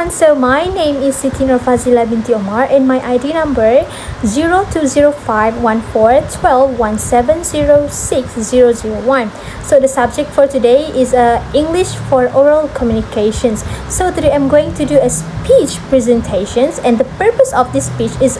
everyone, so my name is Siti Nurfazila binti Omar and my ID number 0205141217060001. So the subject for today is English for oral communications. So today I'm going to do a speech presentations, and the purpose of this speech is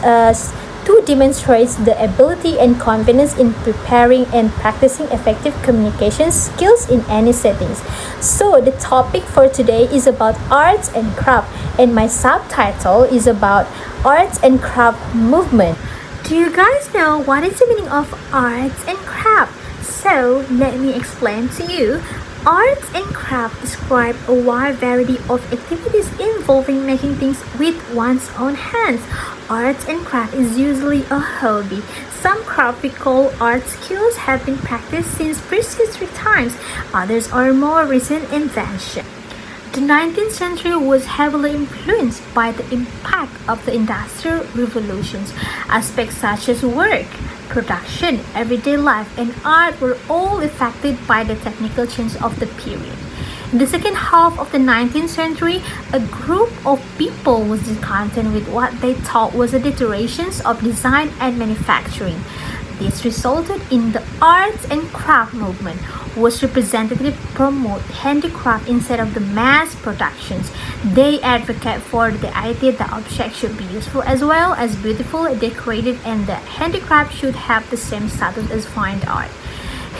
to demonstrate the ability and confidence in preparing and practicing effective communication skills in any settings. So the topic for today is about arts and craft, and my subtitle is about arts and craft movement. Do you guys know what is the meaning of arts and craft? So let me explain to you. Arts and craft describe a wide variety of activities involving making things with one's own hands. Arts and craft is usually a hobby. Some craft we call art skills have been practiced since prehistoric times. Others are more recent inventions. The 19th century was heavily influenced by the impact of the Industrial Revolutions. Aspects such as work, production, everyday life, and art were all affected by the technical change of the period. In the second half of the 19th century, a group of people was discontent with what they thought was the deteriorations of design and manufacturing. This resulted in the arts and craft movement, which representatively promote handicraft instead of the mass productions. They advocate for the idea that objects should be useful as well as beautiful, decorated, and that handicraft should have the same status as fine art.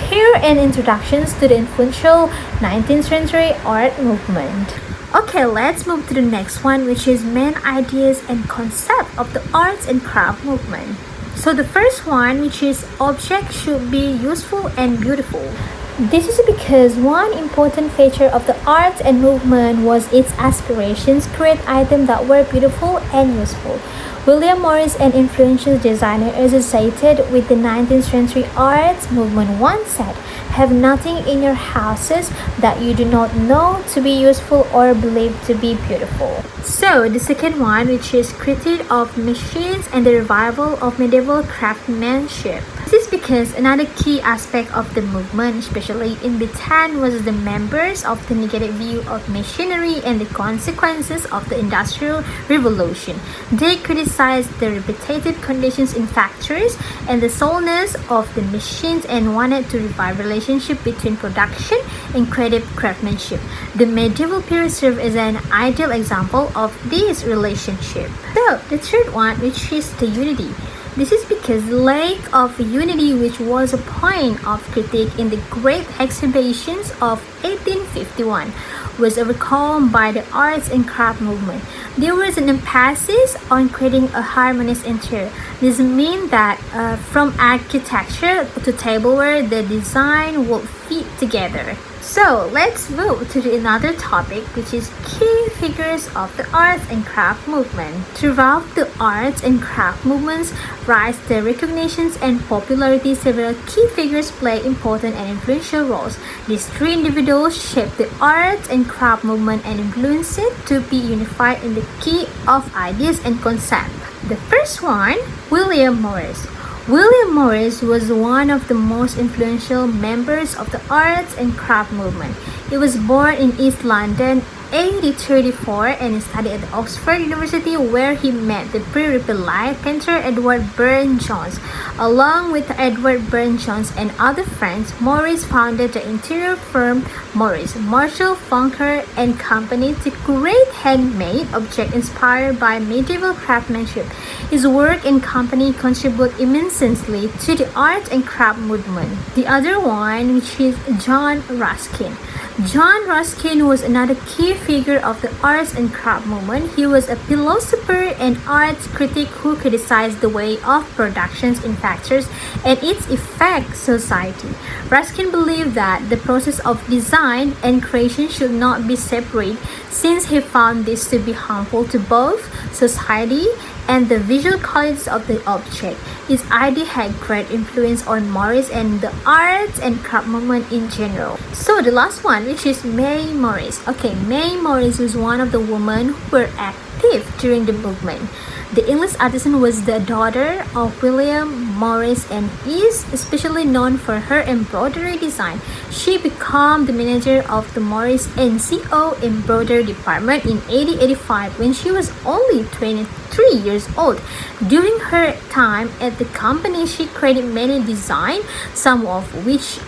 Here are introductions to the influential 19th century art movement. Okay, let's move to the next one, which is main ideas and concept of the arts and craft movement. So the first one, which is objects should be useful and beautiful. This is because one important feature of the art and movement was its aspirations to create items that were beautiful and useful. William Morris, an influential designer associated with the 19th century arts movement, once said, "Have nothing in your houses that you do not know to be useful or believe to be beautiful." So the second one, which is critique of machines and the revival of medieval craftsmanship. This is because another key aspect of the movement, especially in Britain, was the members of the negative view of machinery and the consequences of the Industrial Revolution. They criticized the repetitive conditions in factories and the slowness of the machines and wanted to revive relationship between production and creative craftsmanship. The medieval period served as an ideal example of this relationship. So the third one, which is the unity. This is because the lack of unity, which was a point of critique in the Great Exhibitions of 1851, was overcome by the arts and craft movement. There was an emphasis on creating a harmonious interior. This means that from architecture to tableware, the design will fit together. So let's move to another topic, which is key figures of the arts and craft movement. Throughout the arts and craft movements rise the recognitions and popularity, several key figures play important and influential roles. These three individuals shaped the arts and craft movement and influenced it to be unified in the key of ideas and concepts. The first one, William Morris. William Morris was one of the most influential members of the arts and craft movement. He was born in East London 1834 and studied at Oxford University, where he met the pre-Raphaelite painter Edward Burne-Jones. Along with Edward Burne-Jones and other friends, Morris founded the interior firm Morris, Marshall, Funker and Company to create handmade objects inspired by medieval craftsmanship. His work and company contribute immensely to the art and craft movement. The other one, which is John Ruskin. John Ruskin was another key figure of the arts and craft movement. He was a philosopher and arts critic who criticized the way of productions in factories and its effect society. Ruskin believed that the process of design and creation should not be separate, since he found this to be harmful to both society and the visual qualities of the object. His idea had great influence on Morris and the arts and craft movement in general. So the last one, which is May Morris. Okay, May Morris was one of the women who were active during the movement. The English artisan was the daughter of William Morris and is especially known for her embroidery design. She became the manager of the Morris NCO embroidery department in 1885 when she was only 23 years old. During her time at the company, she created many designs, some of which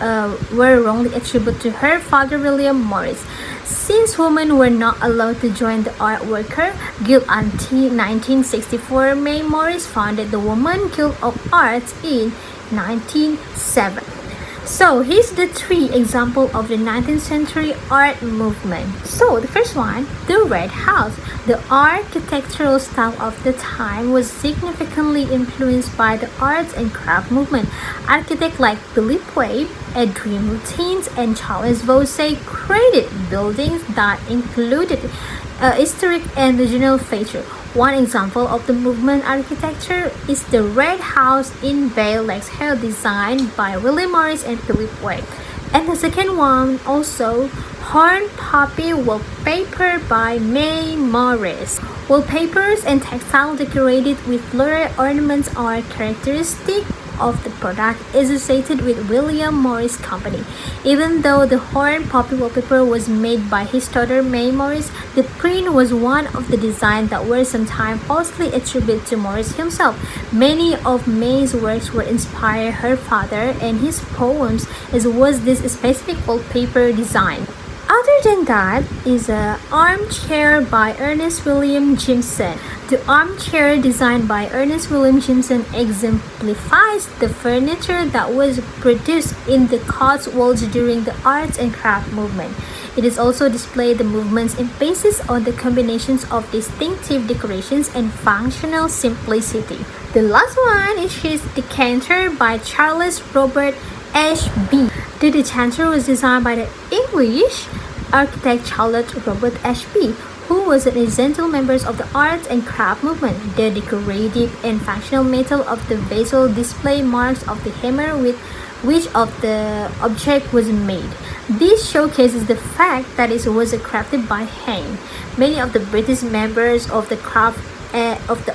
were wrongly attributed to her father William Morris. Since women were not allowed to join the art worker guild until 1964, May Morris founded the Women Guild of Arts in 1907. So here's the 3 examples of the 19th century art movement. So the first one, the Red House. The architectural style of the time was significantly influenced by the arts and craft movement. Architects like Philip Webb, Adrien Lutyens, and Charles Vaussé created buildings that included historic and regional features. One example of the movement architecture is the Red House in Bay Lakes Hill, designed by William Morris and Philip Webb. And the second one also, Horn Poppy wallpaper by May Morris. Wallpapers and textile decorated with floral ornaments are characteristic of the product associated with William Morris Company. Even though the Horn Poppy wallpaper was made by his daughter May Morris, the print was one of the designs that were sometimes falsely attributed to Morris himself. Many of May's works were inspired her father and his poems, as was this specific wallpaper design. Other than that is an armchair by Ernest William Jimson. The armchair designed by Ernest William Jimson exemplifies the furniture that was produced in the Cotswolds during the arts and craft movement. It is also displayed the movement's emphasis on the combinations of distinctive decorations and functional simplicity. The last one is his decanter by Charles Robert Ashby. The decanter was designed by the English architect Charles Robert Ashby, who was an essential member of the arts and craft movement. The decorative and functional metal of the vessel display marks of the hammer with which of the object was made. This showcases the fact that it was crafted by hand. Many of the British members of the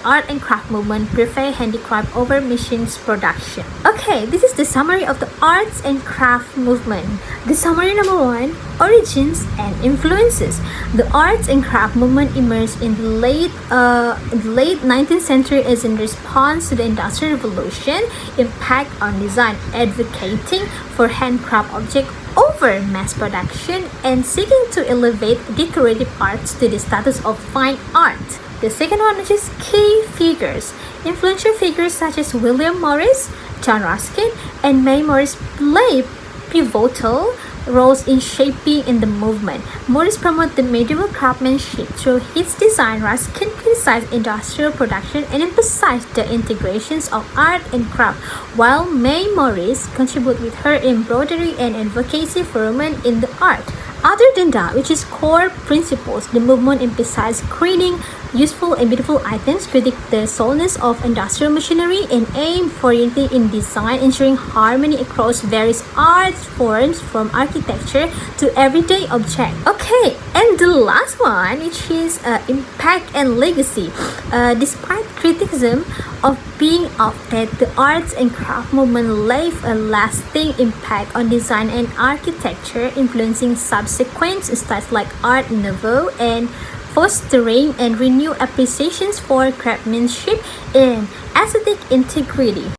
art and craft movement prefer handicraft over machines production. Okay, this is the summary of the arts and craft movement. The summary number 1, origins and influences. The arts and craft movement emerged in the late 19th century as in response to the Industrial Revolution impact on design, advocating for handcraft objects over mass production and seeking to elevate decorative arts to the status of fine art. The second one, which is key figures. Influential figures such as William Morris, John Ruskin, and May Morris play pivotal roles in shaping in the movement. Morris promoted the medieval craftsmanship through his design. Ruskin criticized industrial production and emphasized the integrations of art and craft, while May Morris contributed with her embroidery and advocacy for women in the art. Other than that, which is core principles, the movement emphasized creating useful and beautiful items, critique the slowness of industrial machinery, and aim for unity in design, ensuring harmony across various art forms from architecture to everyday objects. Okay, and the last one, which is impact and legacy. Despite criticism of being outdated, the arts and craft movement left a lasting impact on design and architecture, influencing subsequent styles like Art Nouveau and fostering and renewed appreciations for craftsmanship and aesthetic integrity.